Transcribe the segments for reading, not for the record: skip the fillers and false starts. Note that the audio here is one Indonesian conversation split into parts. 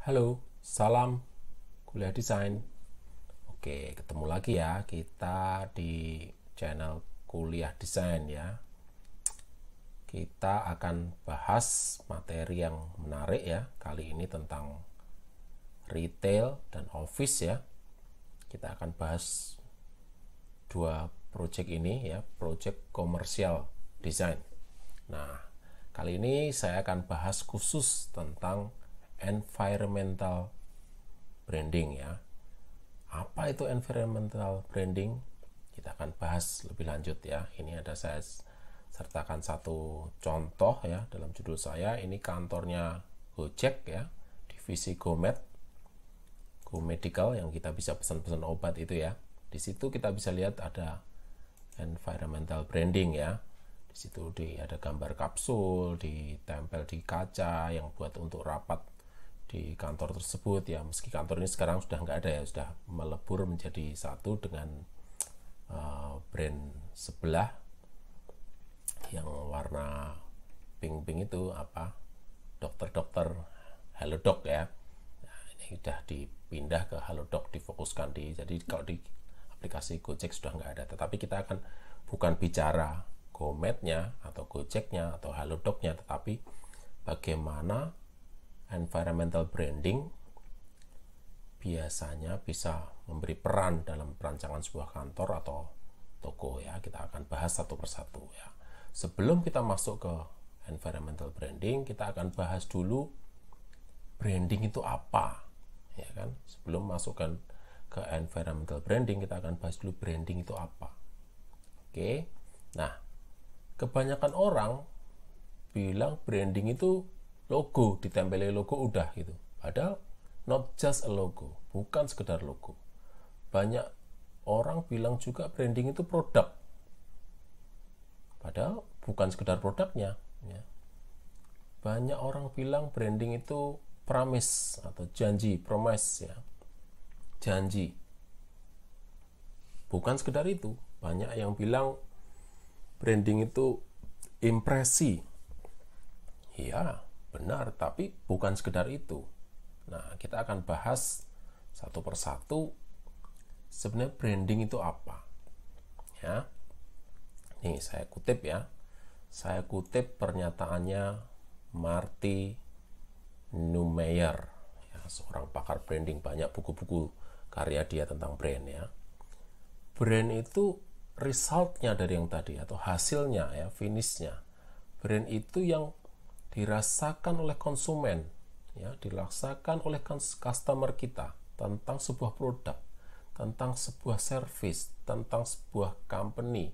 Halo, salam kuliah desain. Oke, ketemu lagi ya kita di channel kuliah desain ya. Kita akan bahas materi yang menarik ya. Kali ini tentang retail dan office ya. Kita akan bahas dua project ini ya, project komersial design. Nah, kali ini saya akan bahas khusus tentang environmental branding ya. Apa itu environmental branding? Kita akan bahas lebih lanjut ya. Ini ada saya sertakan satu contoh ya dalam judul saya. Ini kantornya Gojek ya, divisi GoMed, Go Medical yang kita bisa pesan-pesan obat itu ya. Di situ kita bisa lihat ada environmental branding ya. Di situ ada gambar kapsul, ditempel di kaca yang buat untuk rapat di kantor tersebut ya. Meski kantor ini sekarang sudah nggak ada ya, sudah melebur menjadi satu dengan brand sebelah yang warna pink-pink itu apa, dokter-dokter Halodoc ya. Nah, ini sudah dipindah ke Halodoc, difokuskan jadi kalau di aplikasi Gojek sudah nggak ada. Tetapi kita akan bukan bicara GoMed-nya atau Gojek-nya atau Halodoc-nya, tetapi bagaimana environmental branding biasanya bisa memberi peran dalam perancangan sebuah kantor atau toko ya. Kita akan bahas satu persatu ya. Sebelum kita masuk ke environmental branding, kita akan bahas dulu branding itu apa ya kan. Sebelum masukkan ke environmental branding, kita akan bahas dulu branding itu apa. Oke. Nah, kebanyakan orang bilang branding itu logo, ditempeli logo udah gitu. Padahal not just a logo, bukan sekedar logo. Banyak orang bilang juga branding itu produk. Padahal bukan sekedar produknya ya. Banyak orang bilang branding itu promise atau janji, promise ya. Janji. Bukan sekedar itu. Banyak yang bilang branding itu impresi. Iya, benar, tapi bukan sekedar itu. Nah, kita akan bahas satu persatu sebenarnya branding itu apa. Ya. Nih, saya kutip ya. Saya kutip pernyataannya Marty Neumeyer, ya, seorang pakar branding, banyak buku-buku karya dia tentang brand ya. Brand itu resultnya dari yang tadi atau hasilnya ya, finishnya. Brand itu yang dirasakan oleh konsumen ya, dirasakan oleh customer kita tentang sebuah produk, tentang sebuah service, tentang sebuah company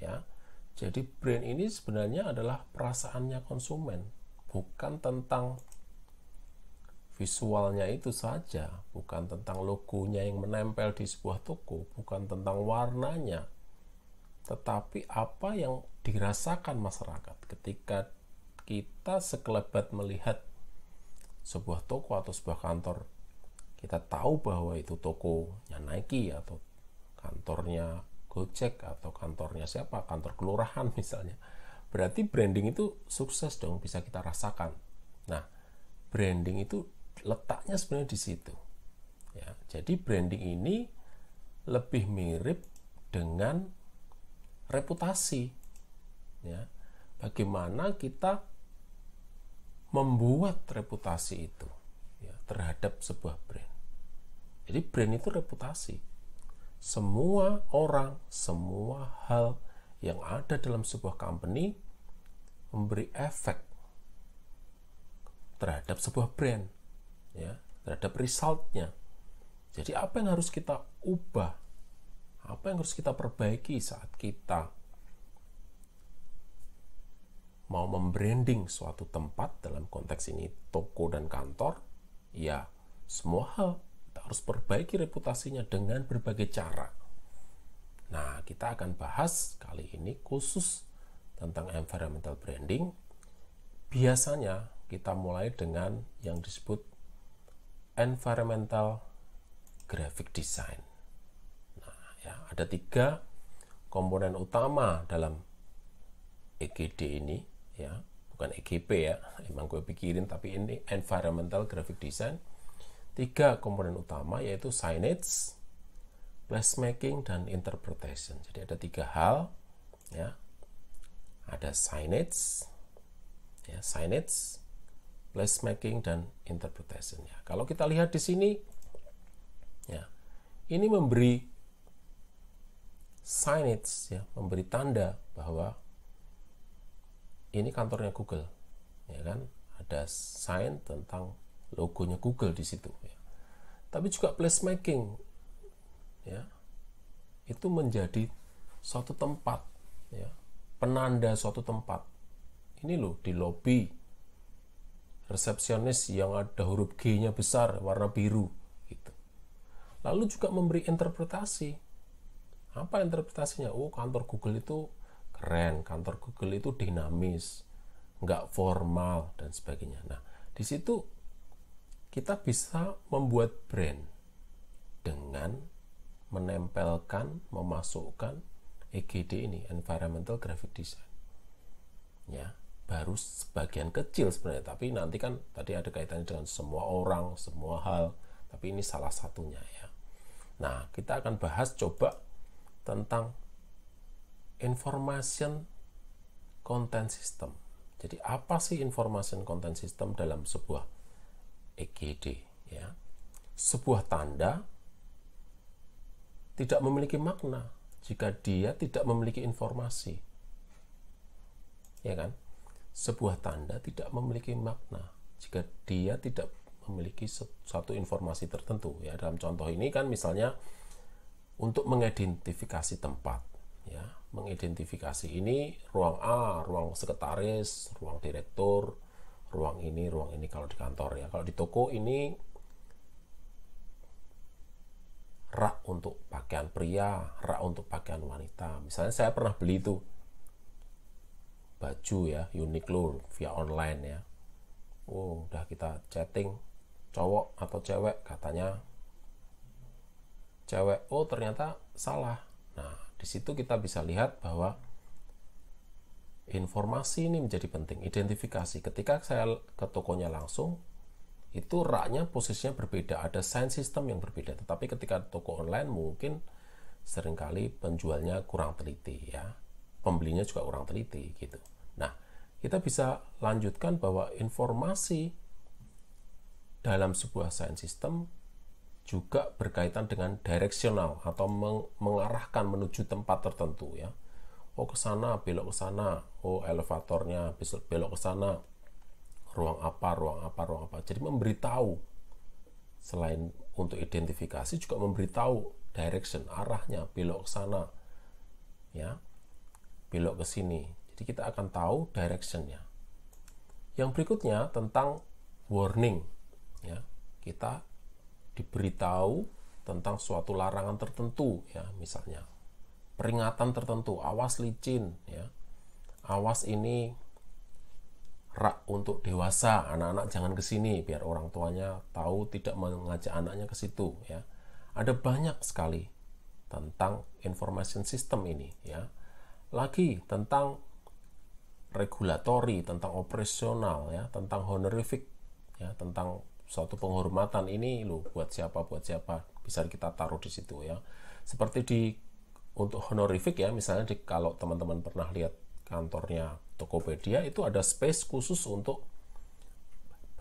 ya. Jadi brand ini sebenarnya adalah perasaannya konsumen, bukan tentang visualnya itu saja, bukan tentang logonya yang menempel di sebuah toko, bukan tentang warnanya, tetapi apa yang dirasakan masyarakat ketika kita sekelebat melihat sebuah toko atau sebuah kantor. Kita tahu bahwa itu tokonya Nike atau kantornya Gojek atau kantornya siapa, kantor kelurahan misalnya. Berarti branding itu sukses dong, bisa kita rasakan. Nah, branding itu letaknya sebenarnya di situ. Ya, jadi branding ini lebih mirip dengan reputasi. Ya, bagaimana kita membuat reputasi itu ya, terhadap sebuah brand. Jadi brand itu reputasi. Semua orang, semua hal yang ada dalam sebuah company memberi efek terhadap sebuah brand ya, terhadap resultnya. Jadi apa yang harus kita ubah, apa yang harus kita perbaiki saat kita mau membranding suatu tempat, dalam konteks ini toko dan kantor, ya semua hal kita harus perbaiki reputasinya dengan berbagai cara. Nah, kita akan bahas kali ini khusus tentang environmental branding. Biasanya kita mulai dengan yang disebut environmental graphic design. Nah, ya, ada 3 komponen utama dalam EGD ini ya, bukan EGP ya, emang gue pikirin, tapi ini Environmental Graphic Design. 3 komponen utama yaitu signage, placemaking, dan interpretation. Jadi ada 3 hal ya. Ada signage, ya, signage, placemaking, dan interpretation. Ya, kalau kita lihat di sini, ya, ini memberi signage, ya, memberi tanda bahwa ini kantornya Google, ya kan? Ada sign tentang logonya Google di situ. Ya. Tapi juga placemaking, ya, itu menjadi suatu tempat, ya, penanda suatu tempat. Ini loh di lobi resepsionis yang ada huruf G-nya besar warna biru gitu. Lalu juga memberi interpretasi. Apa interpretasinya? Oh, kantor Google itu keren, kantor Google itu dinamis, nggak formal dan sebagainya. Nah, di situ kita bisa membuat brand dengan menempelkan, memasukkan EGD ini, Environmental Graphic Design. Ya, baru sebagian kecil sebenarnya, tapi nanti kan tadi ada kaitannya dengan semua orang, semua hal, tapi ini salah satunya ya. Nah, kita akan bahas coba tentang Information Content System. Jadi apa sih Information Content System dalam sebuah EGD ya? Sebuah tanda tidak memiliki makna jika dia tidak memiliki informasi. Ya kan? Sebuah tanda tidak memiliki makna jika dia tidak memiliki suatu informasi tertentu. Ya, dalam contoh ini kan misalnya untuk mengidentifikasi tempat, ya, mengidentifikasi ini ruang A, ruang sekretaris, ruang direktur, ruang ini kalau di kantor ya. Kalau di toko ini rak untuk pakaian pria, rak untuk pakaian wanita. Misalnya saya pernah beli itu baju ya, Uniqlo via online ya. Oh, udah kita chatting, cowok atau cewek, katanya cewek. Oh, ternyata salah. Nah, di situ kita bisa lihat bahwa informasi ini menjadi penting, identifikasi. Ketika saya ke tokonya langsung, itu raknya posisinya berbeda, ada sign system yang berbeda. Tetapi ketika toko online mungkin seringkali penjualnya kurang teliti ya, pembelinya juga kurang teliti gitu. Nah, kita bisa lanjutkan bahwa informasi dalam sebuah sign system juga berkaitan dengan direksional atau mengarahkan menuju tempat tertentu ya. Oh, ke sana, belok ke sana. Oh, elevatornya belok ke sana. Ruang apa. Jadi memberitahu, selain untuk identifikasi juga memberitahu direction, arahnya, belok ke sana, ya, belok ke sini. Jadi kita akan tahu directionnya. Yang berikutnya tentang warning, ya, kita diberitahu tentang suatu larangan tertentu, ya, misalnya peringatan tertentu, awas licin, ya, awas ini rak untuk dewasa, anak-anak jangan ke sini, biar orang tuanya tahu tidak mengajak anaknya ke situ ya. Ada banyak sekali tentang information system ini ya. Lagi tentang regulatori, tentang operasional ya, tentang honorific ya, tentang suatu penghormatan ini loh buat siapa bisa kita taruh di situ ya. Seperti untuk honorific ya, misalnya kalau teman-teman pernah lihat kantornya Tokopedia, itu ada space khusus untuk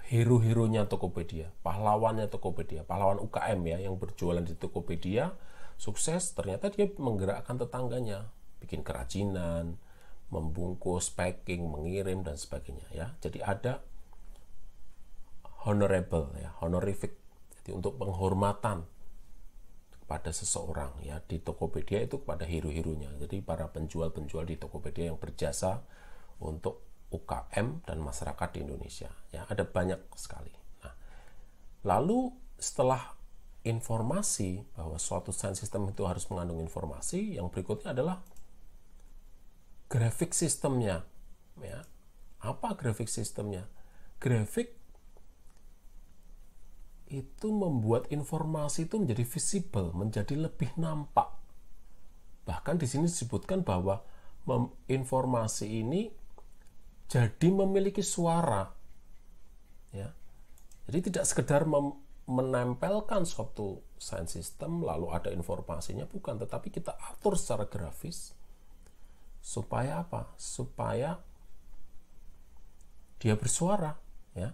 hero-heronya Tokopedia, pahlawannya Tokopedia, pahlawan UKM ya yang berjualan di Tokopedia, sukses, ternyata dia menggerakkan tetangganya, bikin kerajinan, membungkus, packing, mengirim dan sebagainya ya. Jadi ada honorable ya, honorific. Jadi untuk penghormatan pada seseorang ya di Tokopedia itu kepada hero-heronya. Jadi para penjual-penjual di Tokopedia yang berjasa untuk UKM dan masyarakat di Indonesia ya, ada banyak sekali. Nah, lalu setelah informasi bahwa suatu sign system itu harus mengandung informasi, yang berikutnya adalah grafik sistemnya ya. Apa grafik sistemnya? Grafik itu membuat informasi itu menjadi visible, menjadi lebih nampak. Bahkan di sini disebutkan bahwa informasi ini jadi memiliki suara, ya. Jadi tidak sekedar menempelkan suatu sound system lalu ada informasinya, bukan, tetapi kita atur secara grafis supaya apa? Supaya dia bersuara, ya.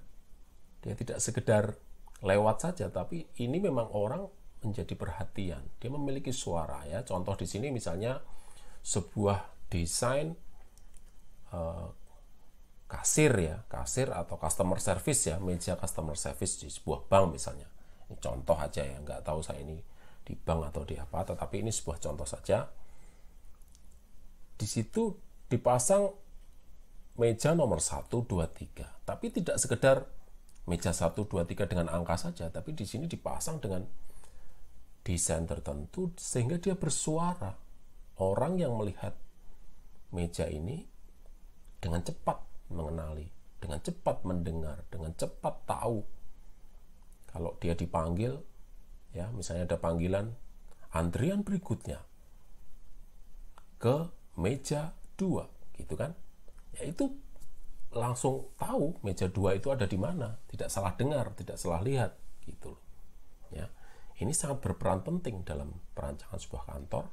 Dia tidak sekedar lewat saja, tapi ini memang orang menjadi perhatian. Dia memiliki suara, ya. Contoh di sini misalnya sebuah desain kasir, ya, kasir atau customer service, ya, meja customer service di sebuah bank misalnya. Ini contoh aja, ya, nggak tahu saya ini di bank atau di apa, tetapi ini sebuah contoh saja. Di situ dipasang meja nomor 1, 2, 3, tapi tidak sekedar meja 1, 2, 3 dengan angka saja, tapi di sini dipasang dengan desain tertentu sehingga dia bersuara. Orang yang melihat meja ini dengan cepat mengenali, dengan cepat mendengar, dengan cepat tahu. Kalau dia dipanggil, ya, misalnya ada panggilan antrian berikutnya ke meja 2, gitu kan? Ya itu langsung tahu meja 2 itu ada di mana, tidak salah dengar, tidak salah lihat, gitu loh. Ya. Ini sangat berperan penting dalam perancangan sebuah kantor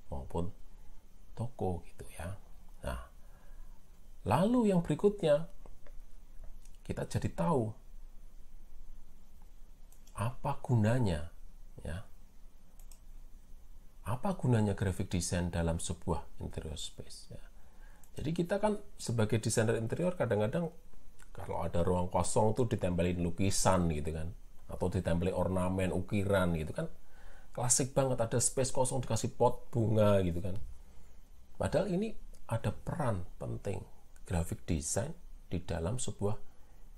maupun toko, gitu ya. Nah, lalu yang berikutnya, kita jadi tahu apa gunanya, ya. Apa gunanya graphic design dalam sebuah interior space, ya. Jadi kita kan sebagai desainer interior kadang-kadang kalau ada ruang kosong tuh ditempelin lukisan gitu kan, atau ditempelin ornamen, ukiran gitu kan. Klasik banget, ada space kosong dikasih pot bunga gitu kan. Padahal ini ada peran penting graphic design di dalam sebuah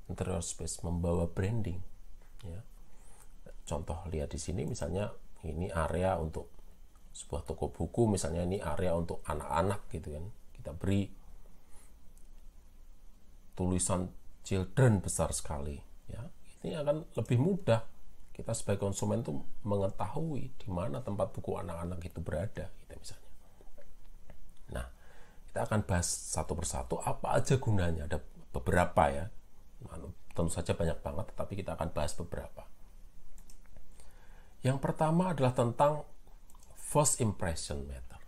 interior space, membawa branding, ya. Contoh lihat di sini misalnya ini area untuk sebuah toko buku, misalnya ini area untuk anak-anak gitu kan. Kita beri tulisan children besar sekali, ya. Ini akan lebih mudah kita sebagai konsumen tuh mengetahui di mana tempat buku anak-anak itu berada, gitu misalnya. Nah, kita akan bahas satu persatu apa aja gunanya. Ada beberapa, ya. Tentu saja banyak banget, tetapi kita akan bahas beberapa. Yang pertama adalah tentang first impression matter.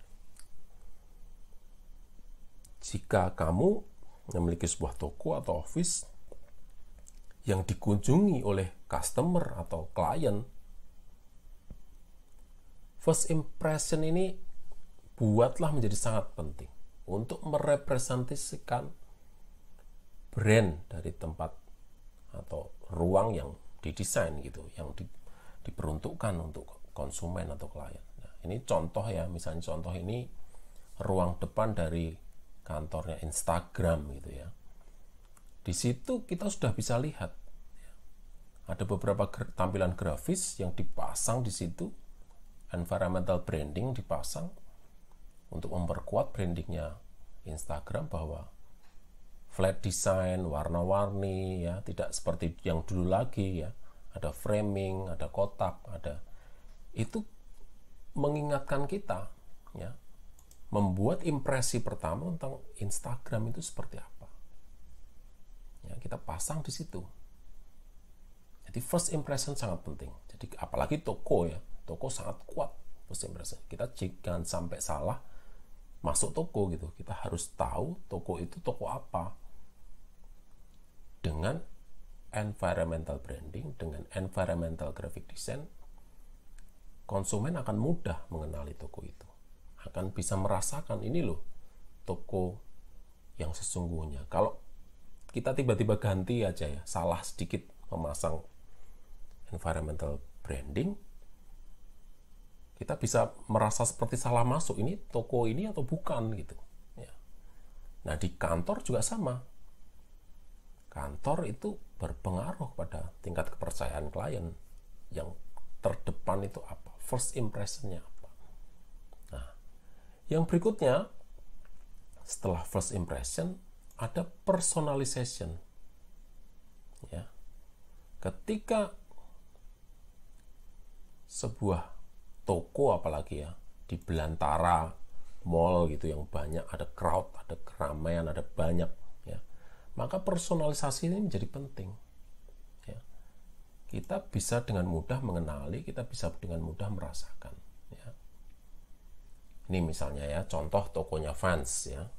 Jika kamu memiliki sebuah toko atau office yang dikunjungi oleh customer atau klien, first impression ini buatlah menjadi sangat penting untuk merepresentasikan brand dari tempat atau ruang yang didesain gitu, yang diperuntukkan untuk konsumen atau klien. Nah, ini contoh, ya, misalnya contoh ini ruang depan dari kantornya Instagram gitu, ya. Di situ kita sudah bisa lihat, ya, ada beberapa tampilan grafis yang dipasang di situ, environmental branding dipasang untuk memperkuat brandingnya Instagram bahwa flat design, warna-warni, ya, tidak seperti yang dulu lagi, ya. Ada framing, ada kotak, ada itu mengingatkan kita, ya, membuat impresi pertama tentang Instagram itu seperti apa. Ya, kita pasang di situ. Jadi first impression sangat penting. Jadi apalagi toko, ya, toko sangat kuat first impression. Kita jangan sampai salah masuk toko gitu. Kita harus tahu toko itu toko apa. Dengan environmental branding, dengan environmental graphic design, konsumen akan mudah mengenali toko itu. Akan bisa merasakan ini loh toko yang sesungguhnya. Kalau kita tiba-tiba ganti aja, ya, salah sedikit memasang environmental branding, kita bisa merasa seperti salah masuk, ini toko ini atau bukan gitu, ya. Nah, di kantor juga sama. Kantor itu berpengaruh pada tingkat kepercayaan klien. Yang terdepan itu apa? First impression-nya apa? Nah, yang berikutnya setelah first impression ada personalization, ya. Ketika sebuah toko apalagi, ya, di belantara mall gitu yang banyak, ada crowd, ada keramaian, ada banyak, ya. Maka personalisasi ini menjadi penting. Ya. Kita bisa dengan mudah mengenali, kita bisa dengan mudah merasakan. Ya. Ini misalnya ya, contoh tokonya Vans ya,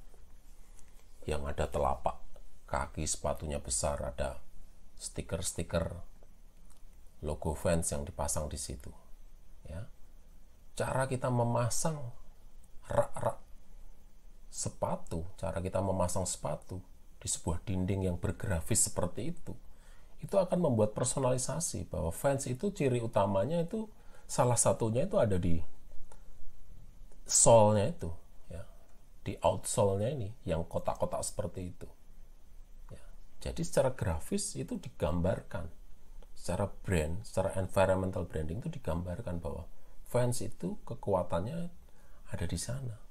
yang ada telapak kaki sepatunya besar, ada stiker-stiker logo Vans yang dipasang di situ. Ya. Cara kita memasang rak-rak sepatu, cara kita memasang sepatu di sebuah dinding yang bergrafis seperti itu akan membuat personalisasi bahwa Vans itu ciri utamanya itu salah satunya itu ada di sole-nya itu, ya, di outsole-nya ini yang kotak-kotak seperti itu. Ya. Jadi secara grafis itu digambarkan, secara brand, secara environmental branding itu digambarkan bahwa Vans itu kekuatannya ada di sana.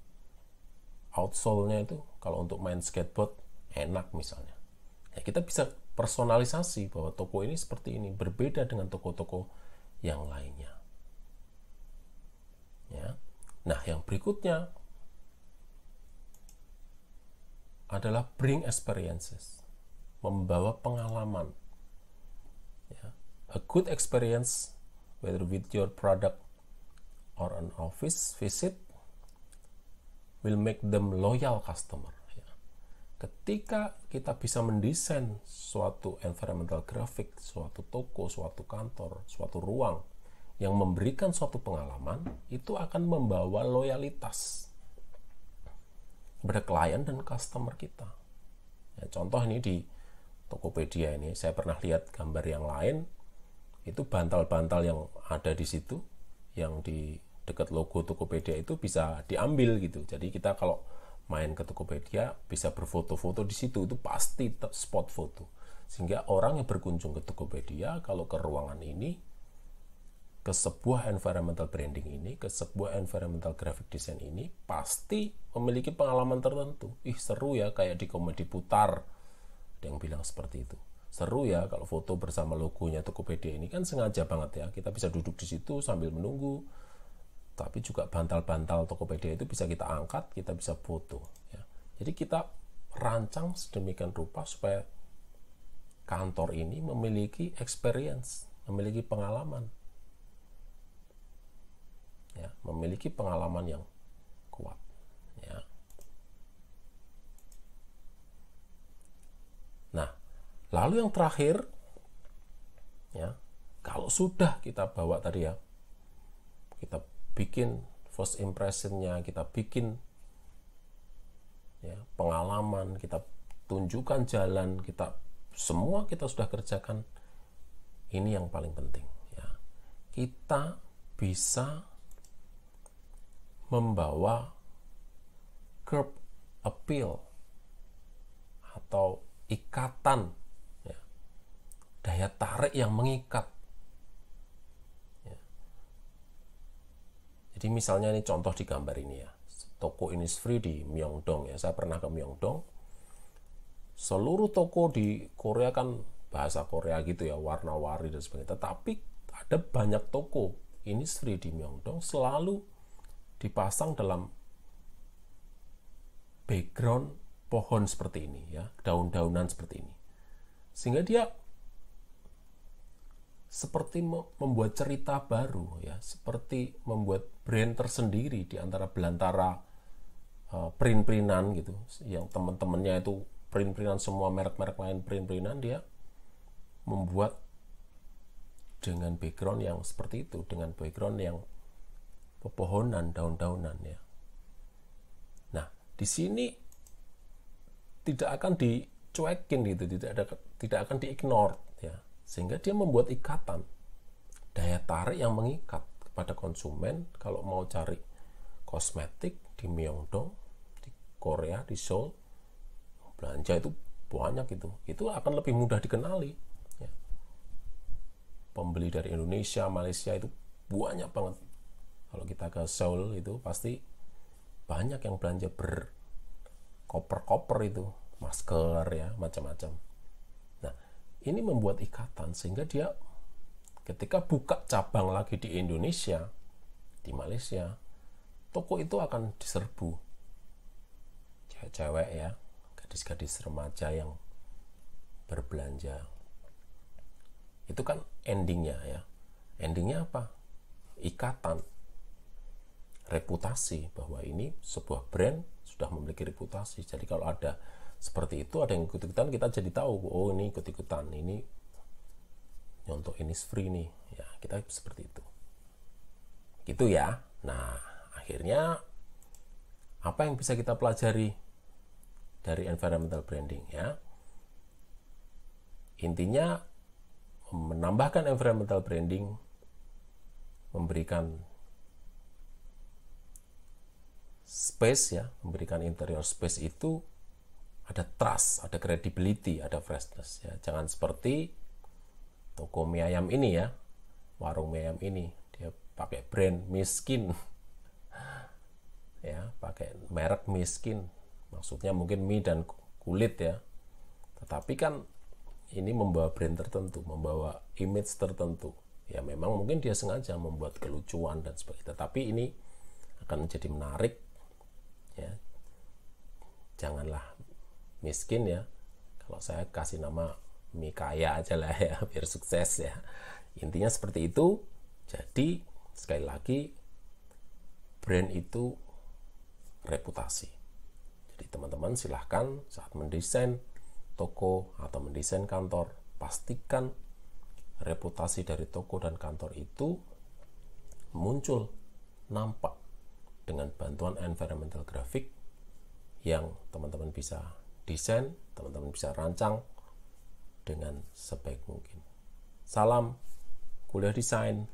Outsole-nya itu kalau untuk main skateboard enak misalnya. Ya, kita bisa personalisasi bahwa toko ini seperti ini, berbeda dengan toko-toko yang lainnya. Ya. Nah, yang berikutnya adalah bring experiences, membawa pengalaman. Ya. A good experience, whether with your product or an office visit, will make them loyal customer. Ya. Ketika kita bisa mendesain suatu environmental graphic, suatu toko, suatu kantor, suatu ruang yang memberikan suatu pengalaman, itu akan membawa loyalitas kepada klien dan customer kita. Ya, contoh ini di Tokopedia ini, saya pernah lihat gambar yang lain, itu bantal-bantal yang ada di situ, yang di dekat logo Tokopedia itu bisa diambil gitu. Jadi kita kalau main ke Tokopedia bisa berfoto-foto di situ, itu pasti spot foto. Sehingga orang yang berkunjung ke Tokopedia, kalau ke ruangan ini, ke sebuah environmental branding ini, ke sebuah environmental graphic design ini, pasti memiliki pengalaman tertentu. Ih, seru ya, kayak di Komedi Putar, ada yang bilang seperti itu. Seru ya kalau foto bersama logonya Tokopedia ini, kan sengaja banget ya, kita bisa duduk di situ sambil menunggu, tapi juga bantal-bantal Tokopedia itu bisa kita angkat, kita bisa foto ya. Jadi kita rancang sedemikian rupa supaya kantor ini memiliki experience, memiliki pengalaman ya, memiliki pengalaman yang kuat ya. Nah, lalu yang terakhir ya, kalau sudah kita bawa tadi ya, kita bikin first impression-nya, kita bikin ya, pengalaman, kita tunjukkan jalan, kita semua kita sudah kerjakan. Ini yang paling penting ya. Kita bisa membawa curb appeal atau ikatan ya, daya tarik yang mengikat ya. Jadi misalnya ini contoh di gambar ini ya, toko Innisfree di Myeongdong ya. Saya pernah ke Myeongdong. Seluruh toko di Korea kan bahasa Korea gitu ya, warna-warni dan sebagainya. Tetapi ada banyak toko Innisfree di Myeongdong selalu dipasang dalam background pohon seperti ini ya, daun-daunan seperti ini, sehingga dia seperti membuat cerita baru ya, seperti membuat brand tersendiri di antara belantara print-printan gitu, yang teman-temannya itu print-printan, semua merek-merek lain print-printan, dia membuat dengan background yang seperti itu, dengan background yang pepohonan, daun-daunan ya. Nah, di sini tidak akan dicuekin gitu, tidak akan diignore ya. Sehingga dia membuat ikatan, daya tarik yang mengikat kepada konsumen kalau mau cari kosmetik di Myeongdong, di Korea, di Seoul, belanja itu banyak itu akan lebih mudah dikenali ya. Pembeli dari Indonesia, Malaysia itu banyak banget. Kalau kita ke Seoul itu pasti banyak yang belanja berkoper-koper itu, masker ya, macam-macam. Nah, ini membuat ikatan sehingga dia ketika buka cabang lagi di Indonesia, di Malaysia, toko itu akan diserbu cewek-cewek ya, gadis-gadis remaja yang berbelanja. Itu kan endingnya ya. Endingnya apa? Ikatan, reputasi, bahwa ini sebuah brand sudah memiliki reputasi. Jadi kalau ada seperti itu, ada yang ikut-ikutan, kita jadi tahu, oh ini ikut-ikutan, ini nyontok Innisfree nih, ya kita seperti itu. Gitu ya. Nah, akhirnya apa yang bisa kita pelajari dari environmental branding ya? Intinya menambahkan environmental branding, memberikan space ya, memberikan interior space itu ada trust, ada credibility, ada freshness ya. Jangan seperti toko mie ayam ini ya, warung mie ayam ini, dia pakai brand miskin ya, pakai merek miskin, maksudnya mungkin mie dan kulit ya, tetapi kan ini membawa brand tertentu, membawa image tertentu ya. Memang mungkin dia sengaja membuat kelucuan dan sebagainya, tapi ini akan menjadi menarik ya. Janganlah miskin ya, kalau saya kasih nama mie kaya aja lah ya, biar sukses ya. Intinya seperti itu. Jadi sekali lagi, brand itu reputasi. Jadi teman-teman silahkan saat mendesain toko atau mendesain kantor, pastikan reputasi dari toko dan kantor itu muncul, nampak dengan bantuan environmental graphic yang teman-teman bisa desain, teman-teman bisa rancang dengan sebaik mungkin. Salam kuliah desain.